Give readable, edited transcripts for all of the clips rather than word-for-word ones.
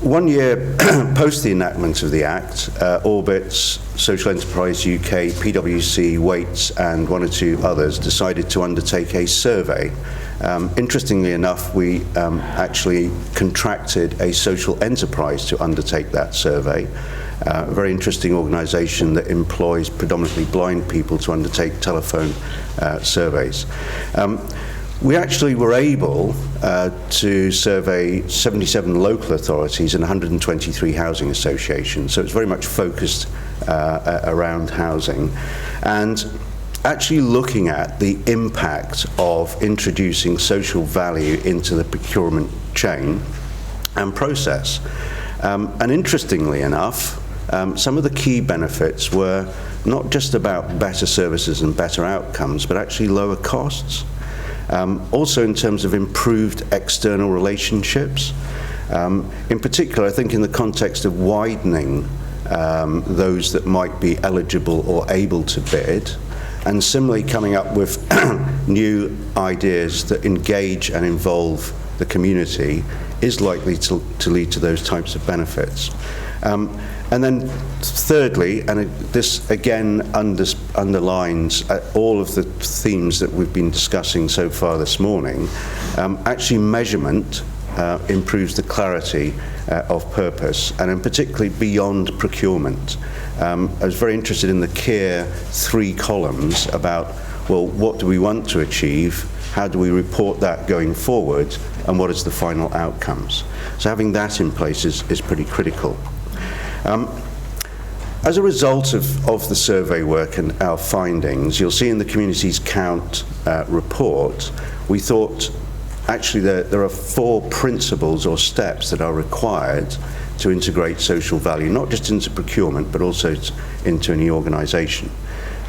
1 year post the enactment of the Act, Orbit's, Social Enterprise UK, PwC, Waits, and one or two others decided to undertake a survey. Interestingly enough, we actually contracted a social enterprise to undertake that survey. A very interesting organisation that employs predominantly blind people to undertake telephone surveys. We actually were able to survey 77 local authorities and 123 housing associations, so it's very much focused around housing. And actually looking at the impact of introducing social value into the procurement chain and process. And interestingly enough, some of the key benefits were not just about better services and better outcomes, but actually lower costs. Also in terms of improved external relationships. In particular, I think in the context of widening those that might be eligible or able to bid, and similarly coming up with new ideas that engage and involve the community is likely to lead to those types of benefits. And then thirdly, and this again underlines all of the themes that we've been discussing so far this morning, actually measurement improves the clarity of purpose, and in particularly beyond procurement. I was very interested in the clear 3 columns about, well, what do we want to achieve, how do we report that going forward, and what is the final outcomes. So having that in place is pretty critical. As a result of the survey work and our findings, you'll see in the Communities Count report, we thought actually there are 4 principles or steps that are required to integrate social value, not just into procurement, but also into any organisation.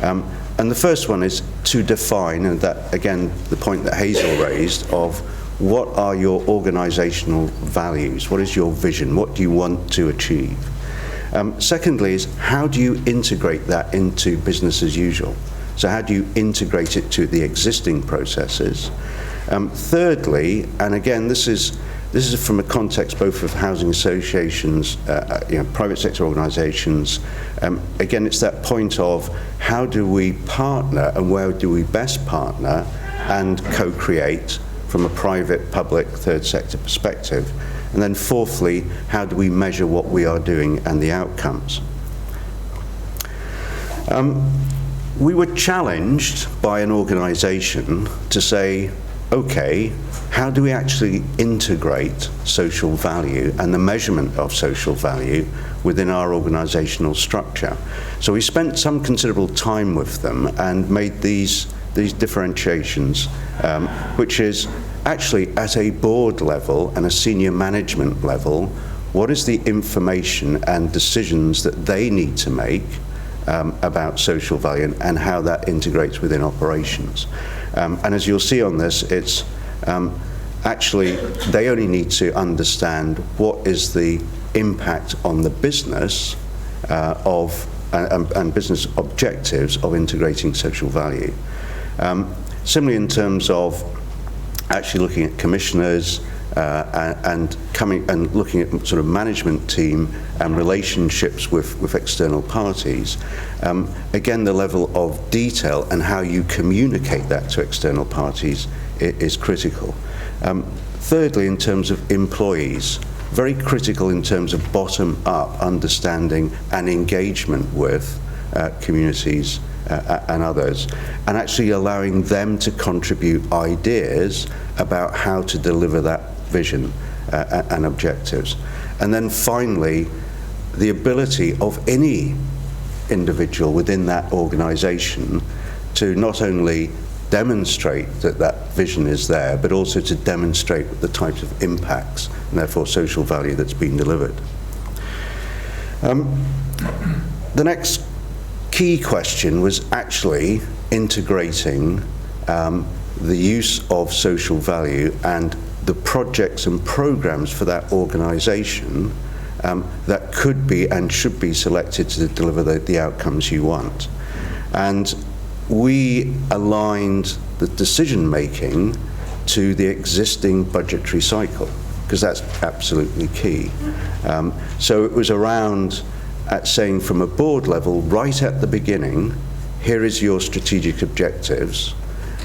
And the first one is to define, and that again, the point that Hazel raised of what are your organisational values? What is your vision? What do you want to achieve? Secondly is, how do you integrate that into business as usual? So how do you integrate it to the existing processes? Thirdly, and again, this is from a context both of housing associations, private sector organisations. Again, it's that point of how do we partner and where do we best partner and co-create from a private, public, third sector perspective. And then fourthly, how do we measure what we are doing and the outcomes? We were challenged by an organisation to say, okay, how do we actually integrate social value and the measurement of social value within our organisational structure? So we spent some considerable time with them and made these differentiations, which is actually at a board level and a senior management level, what is the information and decisions that they need to make about social value and how that integrates within operations. And as you'll see on this, it's actually they only need to understand what is the impact on the business and business objectives of integrating social value. Similarly, in terms of actually looking at commissioners and looking at sort of management team and relationships with external parties, again, the level of detail and how you communicate that to external parties is critical. Thirdly, in terms of employees, very critical in terms of bottom-up understanding and engagement with communities and others, and actually allowing them to contribute ideas about how to deliver that vision and objectives. And then finally, the ability of any individual within that organisation to not only demonstrate that that vision is there, but also to demonstrate the types of impacts and therefore social value that's been delivered. The next key question was actually integrating the use of social value and the projects and programs for that organisation that could be and should be selected to deliver the outcomes you want. And we aligned the decision making to the existing budgetary cycle, because that's absolutely key. So it was around at saying from a board level, right at the beginning, here is your strategic objectives,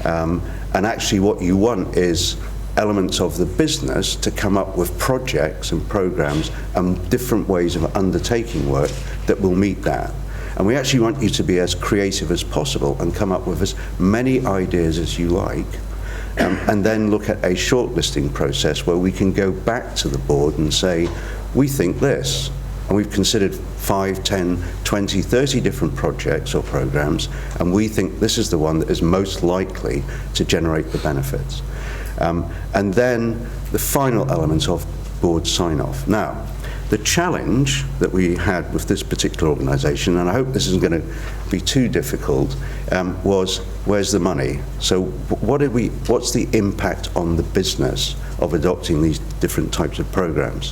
and actually what you want is elements of the business to come up with projects and programs and different ways of undertaking work that will meet that. And we actually want you to be as creative as possible and come up with as many ideas as you like, and then look at a shortlisting process where we can go back to the board and say, we think this, and we've considered 5, 10, 20, 30 different projects or programs, and we think this is the one that is most likely to generate the benefits. And then the final element of board sign-off. Now, the challenge that we had with this particular organisation, and I hope this isn't going to be too difficult, was where's the money? So what's the impact on the business of adopting these different types of programs?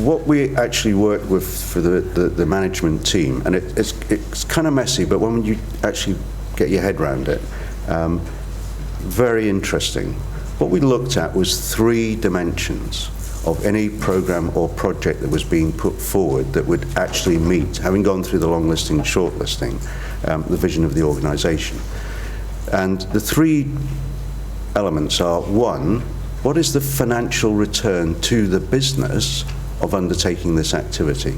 What we actually worked with for the management team, and it's kind of messy, but when you actually get your head around it, very interesting. What we looked at was 3 dimensions of any program or project that was being put forward that would actually meet, having gone through the long listing and short listing, the vision of the organisation. And the 3 elements are, 1, what is the financial return to the business of undertaking this activity?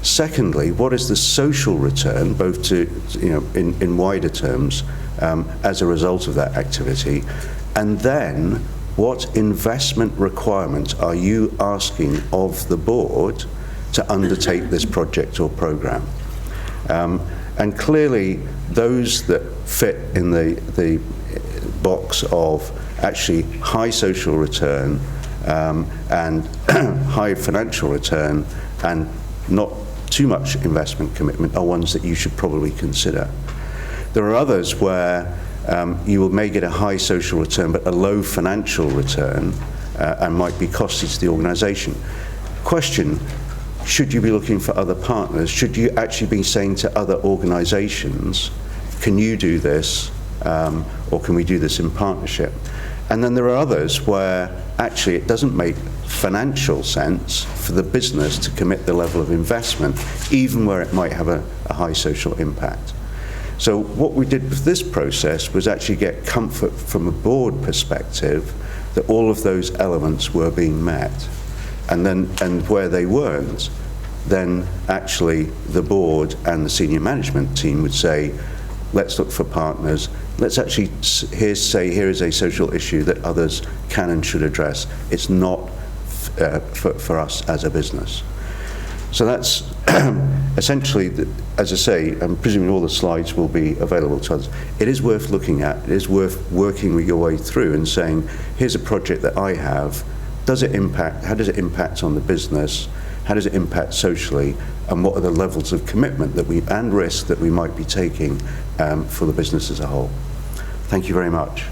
Secondly, what is the social return, both to, in wider terms, as a result of that activity? And then, what investment requirements are you asking of the board to undertake this project or program? And clearly, those that fit in the box of actually high social return and high financial return and not too much investment commitment are ones that you should probably consider. There are others where you may get a high social return but a low financial return and might be costly to the organisation. Question, should you be looking for other partners? Should you actually be saying to other organisations, can you do this, or can we do this in partnership? And then there are others where actually it doesn't make financial sense for the business to commit the level of investment, even where it might have a high social impact. So what we did with this process was actually get comfort from a board perspective that all of those elements were being met. And where they weren't, then actually the board and the senior management team would say, let's look for partners. Let's actually here is a social issue that others can and should address. It's not for us as a business. So that's essentially, as I say, I'm presuming all the slides will be available to others. It is worth looking at. It is worth working with your way through and saying, here's a project that I have. Does it impact? How does it impact on the business? How does it impact socially? And what are the levels of commitment and risk that we might be taking for the business as a whole? Thank you very much.